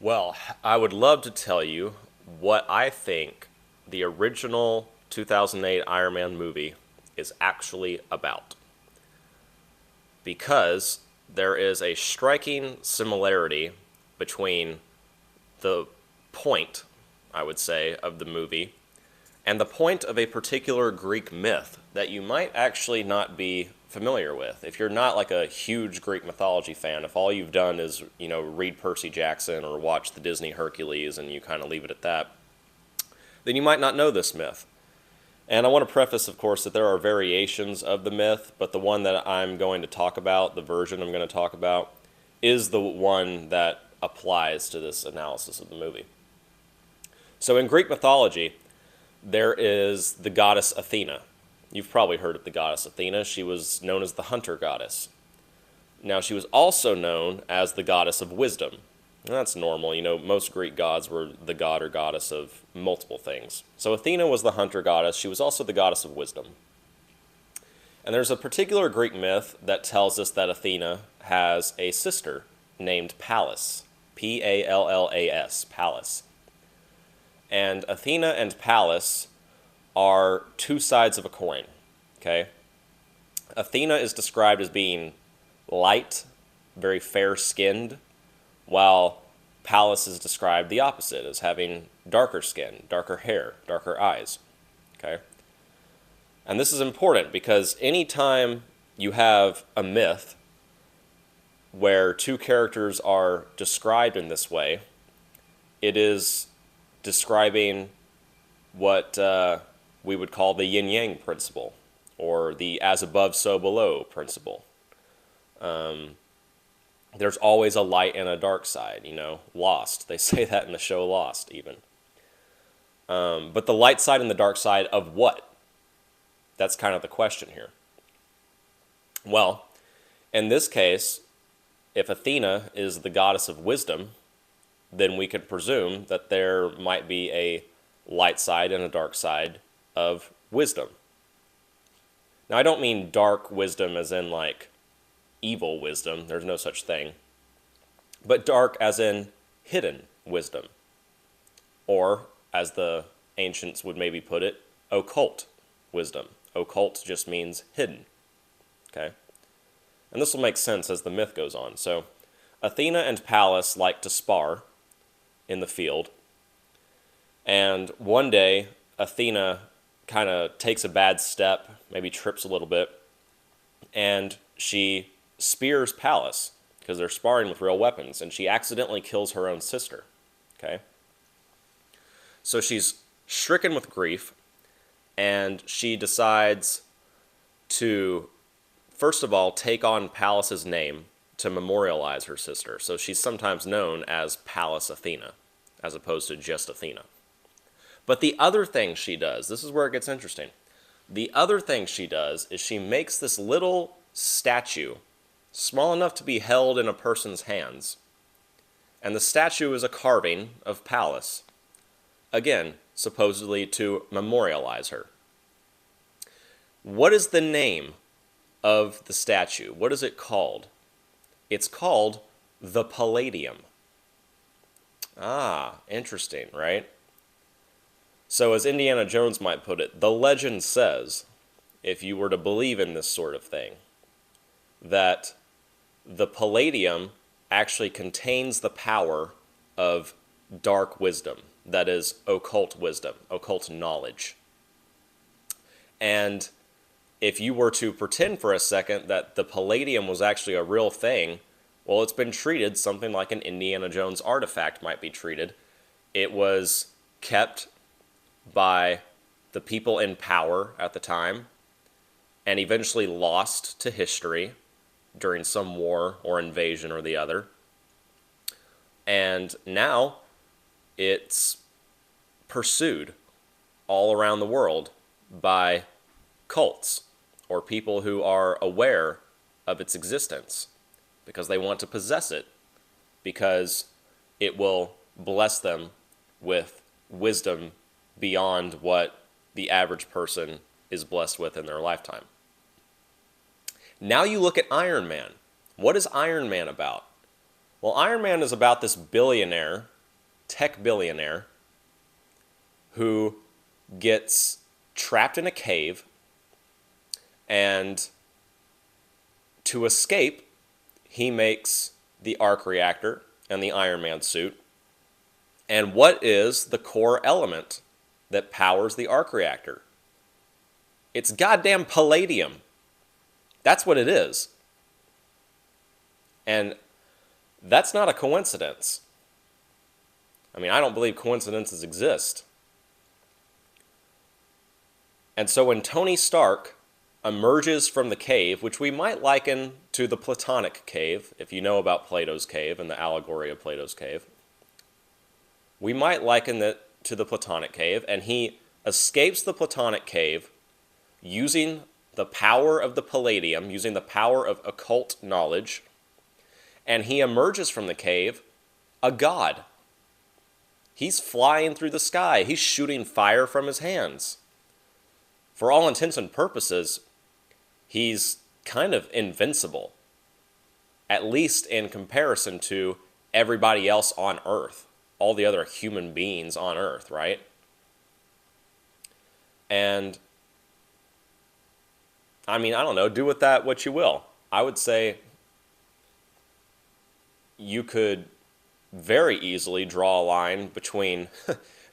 Well, I would love to tell you what I think the original 2008 Iron Man movie is actually about. Because there is a striking similarity between the point, I would say, of the movie and the point of a particular Greek myth that you might actually not be familiar with. If you're not like a huge Greek mythology fan, if all you've done is, read Percy Jackson or watch the Disney Hercules and you kind of leave it at that, then you might not know this myth. And I want to preface, of course, that there are variations of the myth, but the one that I'm going to talk about, the version I'm going to talk about, is the one that applies to this analysis of the movie. So in Greek mythology, there is the goddess Athena. You've probably heard of the goddess Athena. She was known as the hunter goddess. Now, she was also known as the goddess of wisdom. And that's normal. Most Greek gods were the god or goddess of multiple things. So Athena was the hunter goddess. She was also the goddess of wisdom. And there's a particular Greek myth that tells us that Athena has a sister named Pallas. Pallas, Pallas. And Athena and Pallas are two sides of a coin, okay? Athena is described as being light, very fair-skinned, while Pallas is described the opposite, as having darker skin, darker hair, darker eyes, okay? And this is important because anytime you have a myth where two characters are described in this way, it is describing what we would call the yin-yang principle, or the as above, so below principle. There's always a light and a dark side, Lost. They say that in the show Lost, even. But the light side and the dark side of what? That's kind of the question here. Well, in this case, if Athena is the goddess of wisdom, then we could presume that there might be a light side and a dark side of wisdom. Now, I don't mean dark wisdom as in like evil wisdom. There's no such thing. But dark as in hidden wisdom. Or, as the ancients would maybe put it, occult wisdom. Occult just means hidden. Okay? And this will make sense as the myth goes on. So, Athena and Pallas like to spar in the field. And one day, Athena kind of takes a bad step, maybe trips a little bit, and she spears Pallas because they're sparring with real weapons, and she accidentally kills her own sister. Okay? So she's stricken with grief, and she decides to, first of all, take on Pallas's name to memorialize her sister. So she's sometimes known as Pallas Athena, as opposed to just Athena. But the other thing she does, this is where it gets interesting. The other thing she does is she makes this little statue, small enough to be held in a person's hands. And the statue is a carving of Pallas. Again, supposedly to memorialize her. What is the name of the statue? What is it called? It's called the Palladium. Ah, interesting, right? So as Indiana Jones might put it, the legend says, if you were to believe in this sort of thing, that the Palladium actually contains the power of dark wisdom, that is, occult wisdom, occult knowledge. And if you were to pretend for a second that the Palladium was actually a real thing, well, it's been treated something like an Indiana Jones artifact might be treated. It was kept by the people in power at the time and eventually lost to history during some war or invasion or the other. And now it's pursued all around the world by cults or people who are aware of its existence because they want to possess it, because it will bless them with wisdom beyond what the average person is blessed with in their lifetime. Now you look at Iron Man. What is Iron Man about? Well, Iron Man is about this billionaire tech billionaire who gets trapped in a cave, and to escape, he makes the arc reactor and the Iron Man suit. And what is the core element that powers the arc reactor? It's goddamn palladium. That's what it is. And that's not a coincidence. I mean, I don't believe coincidences exist. And so when Tony Stark emerges from the cave, which we might liken to the Platonic cave, if you know about Plato's cave and the allegory of Plato's cave, we might liken it to the Platonic cave, and he escapes the Platonic cave using the power of the palladium, using the power of occult knowledge, and he emerges from the cave a god. He's flying through the sky. He's shooting fire from his hands. For all intents and purposes, he's kind of invincible, at least in comparison to everybody else on Earth, all the other human beings on Earth, right? And, I mean, I don't know, do with that what you will. I would say you could very easily draw a line between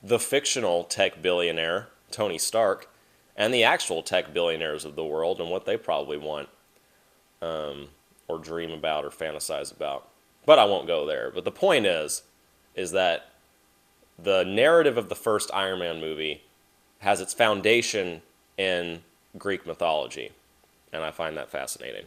the fictional tech billionaire, Tony Stark, and the actual tech billionaires of the world and what they probably want, or dream about or fantasize about. But I won't go there. But the point is that the narrative of the first Iron Man movie has its foundation in Greek mythology, and I find that fascinating.